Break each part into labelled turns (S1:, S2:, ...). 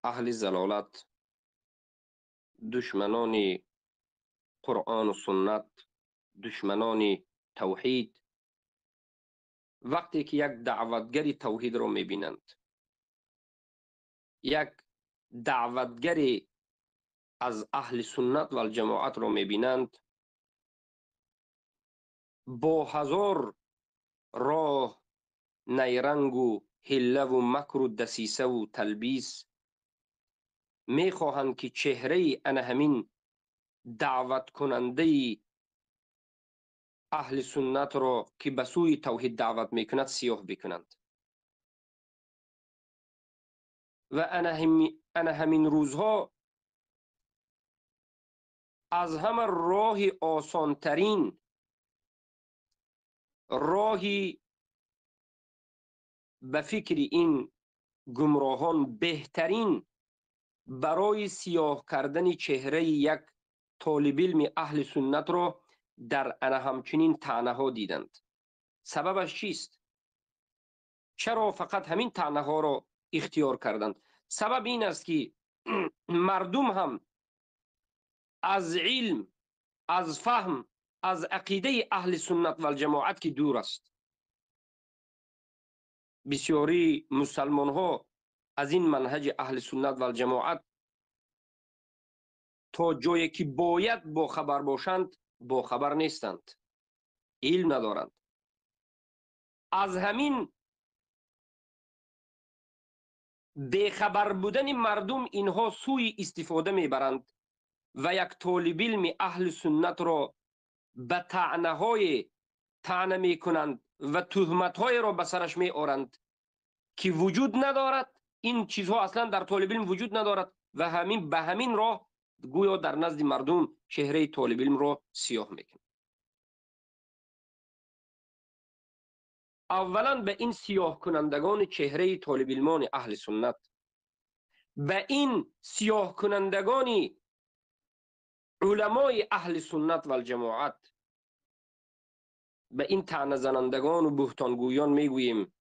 S1: اهل زلالت، دشمنان قرآن و سنت، دشمنان توحید، وقتی که یک دعوتگری توحید را میبینند، یک دعوتگری از اهل سنت و الجماعت را میبینند، با هزار راه، نیرنگ و حله و مکر و دسیسه و تلبیس میخواهند که چهره ان همین دعوت کننده اهل سنت را که به سوی توحید دعوت میکند سیاه بکنند. و ان همین روزها از همه راه آسانترین، راهی به فکر این گمراهان بهترین برای سیاه کردن چهره یک طالب علم اهل سنت را در ان همچنین طعنه ها دیدند. سببش چیست؟ چرا فقط همین طعنه ها را اختیار کردند؟ سبب این است که مردم هم از علم، از فهم، از عقیده اهل سنت و الجماعت که دور است. بسیاری مسلمان ها از این منهج اهل سنت و الجماعت تا جایی که باید با خبر باشند با خبر نیستند، علم ندارند. از همین بیخبر بودن مردم اینها سوی استفاده میبرند و یک طالب علم اهل سنت را به طعنه میکنند و تهمت های را به سرش میآورند که وجود ندارد. این چیزها اصلا در طالب علم وجود ندارد و همین به همین راه گویا در نزد مردم چهره طالب علم را سیاه میکنند. اولا به این سیاه کنندگان چهره طالب علمان اهل سنت، به این سیاه کنندگان علمای اهل سنت و الجماعت، به این طعنه زنندگان و بهتانگویان میگوییم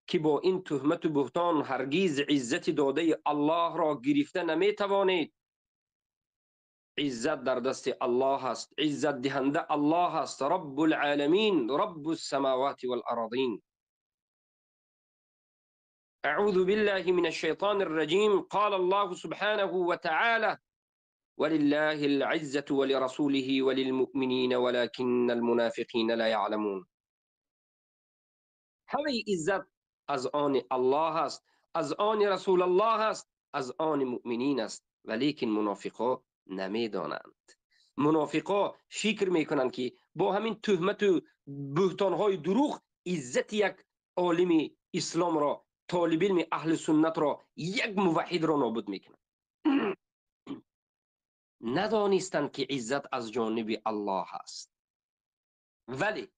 S1: که با این تهمت و بهتان هرگز عزت داده الله را گرفته نمیتوانید. عزت در دست الله است، عزت دهنده الله است، رب العالمین، رب السماوات والارضین. اعوذ بالله من الشیطان الرجیم. قال الله سبحانه وتعالى ولله العزة ولرسوله وللمؤمنين ولكن المنافقين لا يعلمون. همه عزت از آن الله است، از آن رسول الله است، از آن مؤمنین است، ولیکن منافقا نمیدانند. منافقا فکر میکنند که با همین تهمت و بهتانهای دروغ عزت یک عالم اسلام را، طالب علم اهل سنت را، یک موحد را نابود میکنند. ندانستند که عزت از جانب الله است. ولی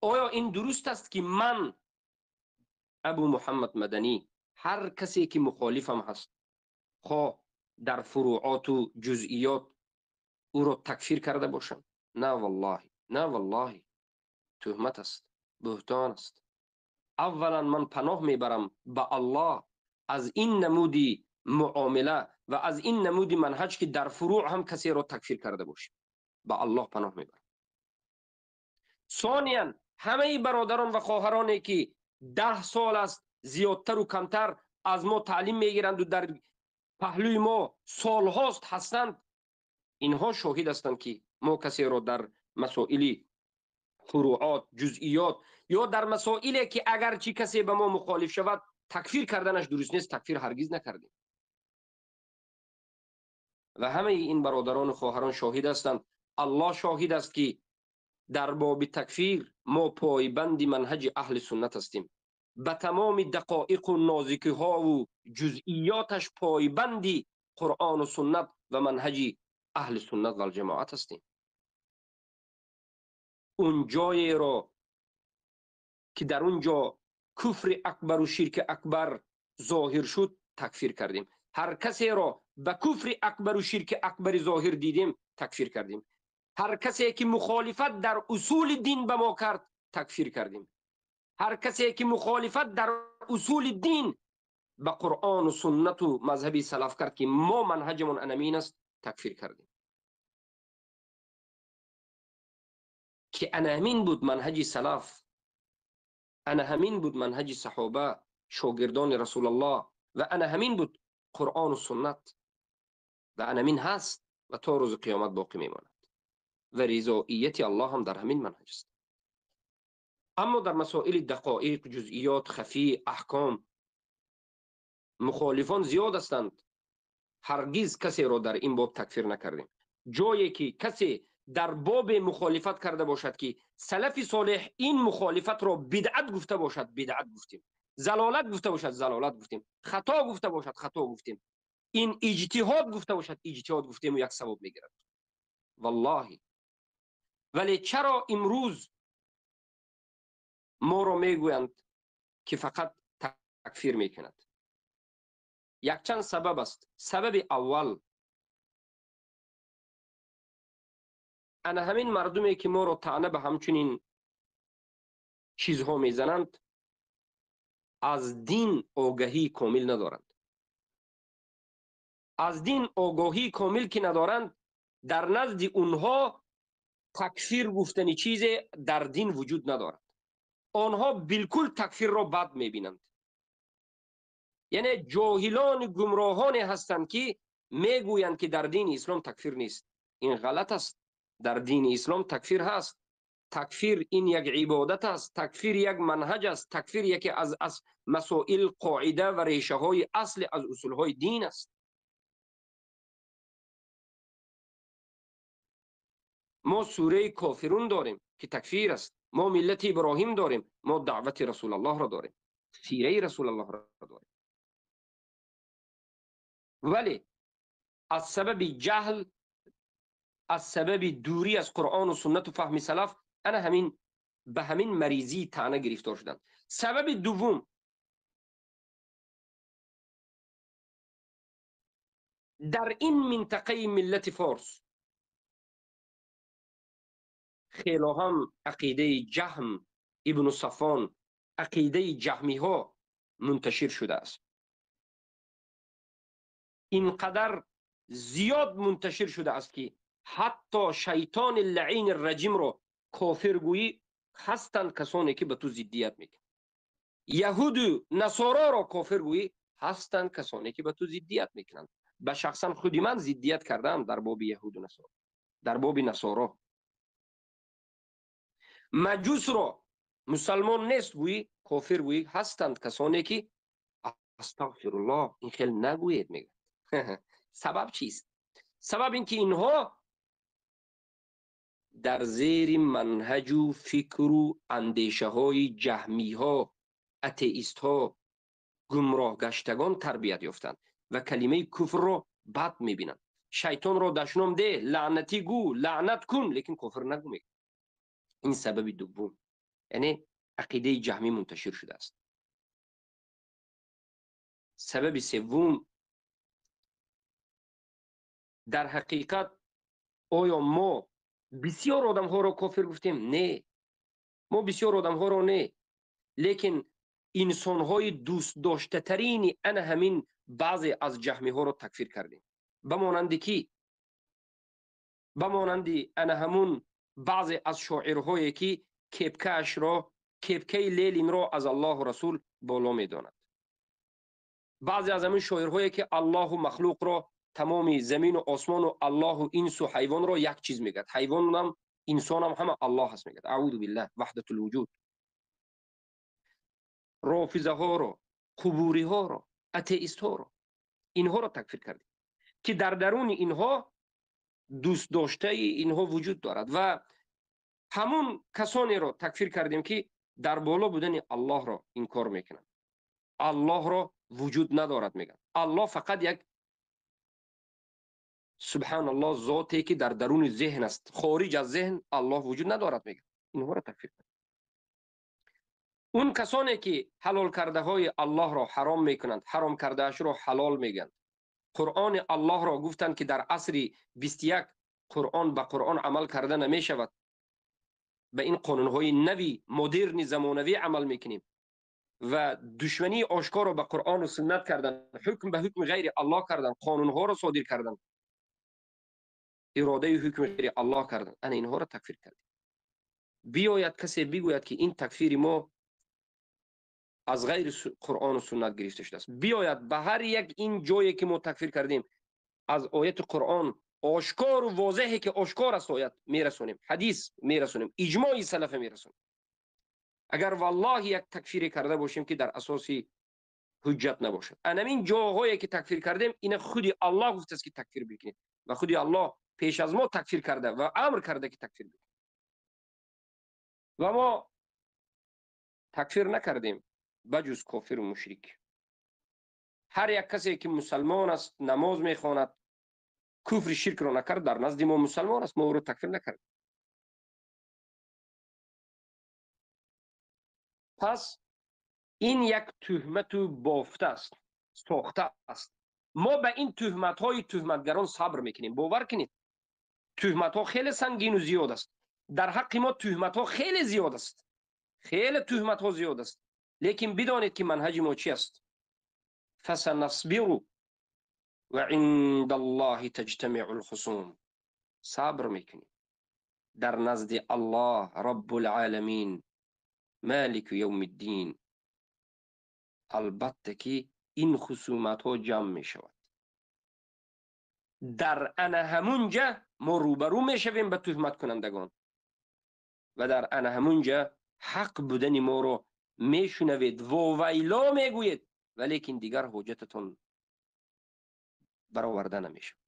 S1: آیا این درست است که من ابو محمد مدنی هر کسی که مخالفم هست، خواه در فروعات و جزئیات، او را تکفیر کرده باشم؟ نه والله، نه والله. تهمت است، بهتان است. اولا من پناه میبرم به الله از این نمودی معامله و از این نمودی منهج که در فروع هم کسی را تکفیر کرده باشه. به الله پناه میبرم. ثانیا همه برادران و خواهرانی که 10 سال است زیادتر و کمتر از ما تعلیم میگیرند و در پهلوی ما سال هاست هستند، اینها شاهد هستند که ما کسی را در مسائل فروعات، جزئیات یا در مسائلی که اگرچه کسی به ما مخالف شود تکفیر کردنش درست نیست، تکفیر هرگز نکردیم. و همه این برادران و خواهران شاهد هستند، الله شاهد است که در باب تکفیر ما پایبند منهج اهل سنت هستیم. به تمام دقایق و نازکی ها و جزئیاتش پایبندی قرآن و سنت و منهج اهل سنت و الجماعت هستیم. اون جایی را که در اونجا کفر اکبر و شرک اکبر ظاهر شد تکفیر کردیم. هر کسی را به کفر اکبر و شرک اکبر ظاهر دیدیم تکفیر کردیم. هر کسی که مخالفت در اصول دین به ما کرد تکفیر کردیم. هر کسی که مخالفت در اصول دین به قرآن و سنت و مذهبی سلف کرد که ما منهجمون انمین است، تکفیر کردیم. که انا همین بود منهج سلف، انا همین بود منهج صحابه شاگردان رسول الله، و انا همین بود قرآن و سنت، و انا همین هست و تا روز قیامت باقی میماند. و رضاییت الله هم در همین منهج است. اما در مسائل دقایق، جزئیات، خفی، احکام، مخالفان زیاد هستند. هرگز کسی را در این باب تکفیر نکردیم. جایی که کسی در باب مخالفت کرده باشد که سلف صالح این مخالفت را بدعت گفته باشد، بدعت گفتیم. زلالت گفته باشد، زلالت گفتیم. خطا گفته باشد، خطا گفتیم. این اجتهاد گفته باشد، اجتهاد گفتیم و یک ثواب میگیرد. والله. ولی چرا امروز ما را میگویند که فقط تکفیر میکند؟ یک چند سبب است. سبب اول، انا همین مردمی که ما را طعنه به همچنین چیزها میزنند از دین آگاهی کامل ندارند. از دین آگاهی کامل که ندارند، در نزد اونها تکفیر گفتنی چیز در دین وجود ندارد. آنها بالکل تکفیر را بد میبینند. یعنی جاهلان گمراهانی هستند که میگویند که در دین اسلام تکفیر نیست. این غلط است. در دین اسلام تکفیر هست. تکفیر این یک عبادت است. تکفیر یک منهج است. تکفیر یکی از مسائل قاعده و ریشه های اصل از اصول های دین است. ما سوره کافرون داریم که تکفیر است. ما ملت ابراهیم داریم. ما دعوت رسول الله را داریم. سیره رسول الله را داریم. ولی از سبب جهل، از سبب دوری از قرآن و سنت و فهم سلف، انا همین به همین مریضی طعنه گرفتار شدند. سبب دوم، در این منطقه ملت فارس خیلی هم عقیده جهم ابن صفان، عقیده جهمی ها منتشر شده است. اینقدر زیاد منتشر شده است که حتی شیطان لعین الرجیم را کافرگویی هستند کسانی که به تو ضدیت میکنند. یهود و نصارا را کافرگویی هستند کسانی که به تو ضدیت میکنند. به شخصا خودی من ضدیت کردم در باب یهود و نصارا، در باب نصارا. مجوس را مسلمان نیست گویی، کافر گویی هستند کسانی که استغفر الله، این خیلی نگویید میگه. سبب چیست؟ سبب این که اینها در زیر منهج و فکر و اندیشه های جهمی ها، اتئیست ها، گمراه گشتگان تربیت یافتند و کلمه کفر را بد میبینند. شیطان را دشنام ده، لعنتی گو، لعنت کن، لیکن کفر نگو میگه. این سبب دوم، یعنی عقیده جهمی منتشر شده است. سبب سوم، در حقیقت آیا ما بسیار آدم ها را کافر گفتیم؟ نه، ما بسیار آدم ها را نه، لیکن انسان های دوست داشته ترین انا همین بعضی از جهمی ها را تکفیر کردیم. بمانند کی؟ بمانند انا همون بعضی از شاعرهایی که کپکه را، کپکه لیلین را از الله و رسول بالا می داند. بعضی از همین شاعرهایی که الله و مخلوق را، تمام زمین و آسمان و الله و انس و حیوان را یک چیز میگه. حیوان هم انسان هم همه الله هست میگه. اعوذ بالله، وحدت الوجود. رافضه ها را، قبوری ها را، اتئیست ها را، اینها را تکفیر کردیم که در درون اینها دوست داشته اینها وجود دارد. و همون کسانی را تکفیر کردیم که در بالا بودن الله را انکار میکنند. الله را وجود ندارد میگن. الله فقط یک، سبحان الله، ذاتی که در درون ذهن است، خارج از ذهن الله وجود ندارد میگن. اینها را تکفیر کردیم. اون کسانی که حلال کرده های الله را حرام میکنند، حرام کرده اش را حلال میگن. قرآن الله را گفتند که در عصر 21 قرآن به قرآن عمل کرده نمی شود، به این قانون های نوی مدرن زمانوی عمل میکنیم. و دشمنی آشکار رو به قرآن و سنت کردن، حکم به حکم غیر الله کردن، قانون ها رو صادر کردن، اراده حکم غیر الله کردن، انا اینها رو تکفیر کردیم. بیاید کسی بگوید که این تکفیر ما از غیر قرآن و سنت گرفته شده است، بیاید به هر یک این جایی که ما تکفیر کردیم از آیت قرآن آشکار و واضحه که آشکار است آیت میرسونیم، حدیث میرسونیم، اجماع سلف میرسونیم. اگر والله یک تکفیر کرده باشیم که در اساسی حجت نباشد، این جاهایی که تکفیر کردیم این خودی الله گفته است که تکفیر بکنید و خودی الله پیش از ما تکفیر کرده و امر کرده که تکفیر بکنید و ما تکفیر نکردیم بجز کافر و مشرک. هر یک کسی که مسلمان است، نماز میخواند، کفر شرک را نکرد، در نزد ما مسلمان است، ما او را تکفیر نکرد. پس این یک تهمت بافته است، ساخته است. ما به این تهمت های تهمتگران صبر میکنیم. باور کنید تهمت ها خیلی سنگین و زیاد است. در حق ما تهمت ها خیلی زیاد است، خیلی تهمت ها زیاد است، لیکن بدانید که منهج ما چی است. فسنصبر و عند الله تجتمع الخصوم. صبر میکنیم، در نزد الله رب العالمین مالک یوم الدین البته که این خصومت ها جمع می شود. در انا همونجا ما روبرو می شویم به تهمت کنندگان و در انا همونجا حق بودن ما رو می شنوید و ویلا می گوید، ولیکن دیگر حجتتون برآورده نمی شود.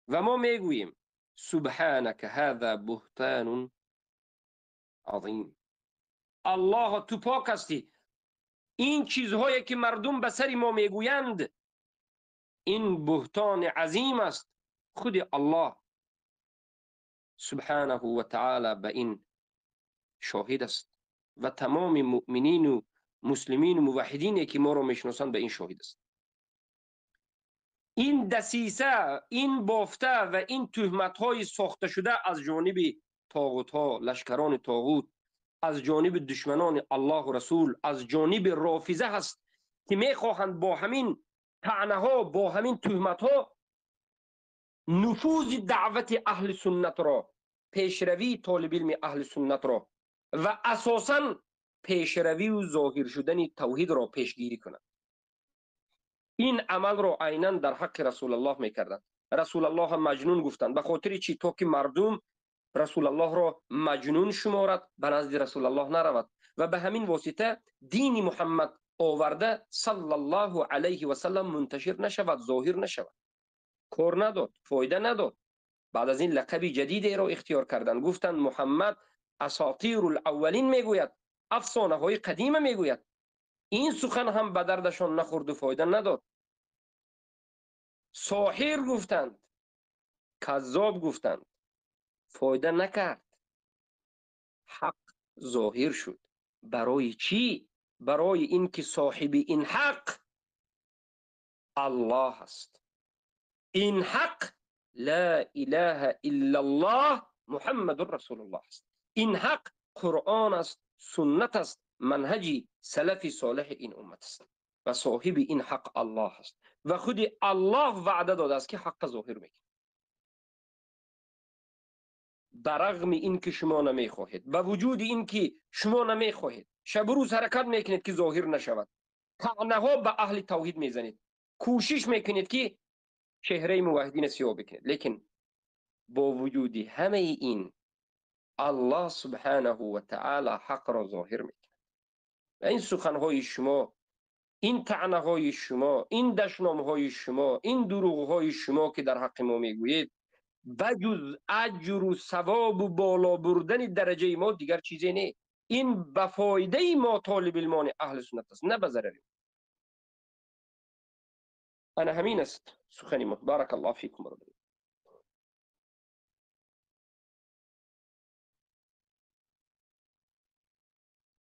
S1: و ما می گوییم سبحانك هذا بهتان عظیم. الله تو پاک هستی، این چیزهایی که مردم به سر ما میگویند این بهتان عظیم است. خود الله سبحانه و تعالی به این شاهد است و تمام مؤمنین و مسلمین و موحدین که ما رو میشناسند به این شاهد است. این دسیسه، این بافته و این تهمت های ساخته شده از جانب طاغوت ها، لشکران طاغوت، از جانب دشمنان الله و رسول، از جانب رافضه هست که میخواهند با همین طعنه ها، با همین تهمت ها نفوذ دعوت اهل سنت را، پیشروی طالب علم اهل سنت را و اساساً پیشروی و ظاهر شدن توحید را پیشگیری کنند. این عمل را عیناً در حق رسول الله میکردند. رسول الله هم مجنون گفتند. به خاطر چی؟ تا که مردم رسول الله را مجنون شمارد، به نزد رسول الله نرود و به همین واسطه دین محمد آورده صلی الله علیه و سلم منتشر نشود، ظاهر نشود. کار نداد، فایده نداد. بعد از این لقب جدیدی را اختیار کردند، گفتند محمد اساطیر الاولین میگوید، افسانه های قدیم میگوید. این سخن هم به دردشان نخورد و فایده نداد. ساحر گفتند، کذاب گفتند، فایده نکرد. حق ظاهر شد. برای چی؟ برای اینکه صاحب این حق الله است. این حق لا اله الا الله محمد رسول الله است. این حق قرآن است، سنت است، منهج سلف صالح این امت است و صاحب این حق الله است و خود الله وعده داده است که حق ظاهر میکنه. برغم این که شما نمیخواهید، با وجود این که شما نمیخواهید، شب و روز حرکت میکنید که ظاهر نشود، طعنه ها به اهل توحید میزنید، کوشش میکنید که چهره موحدین سیاه بکنید، لیکن با وجود همه این الله سبحانه و تعالی حق را ظاهر میکنه. و این سخنهای شما، این طعنه های شما، این دشنام های شما، این دروغ های شما که در حق ما میگویید بجز اجر و ثواب و بالا بردن درجه ما دیگر چیزی نه. این به فایده ما طالب علمان اهل سنت است، نه به ضرر. انا همین است سخنی ما. بارک الله فیکم.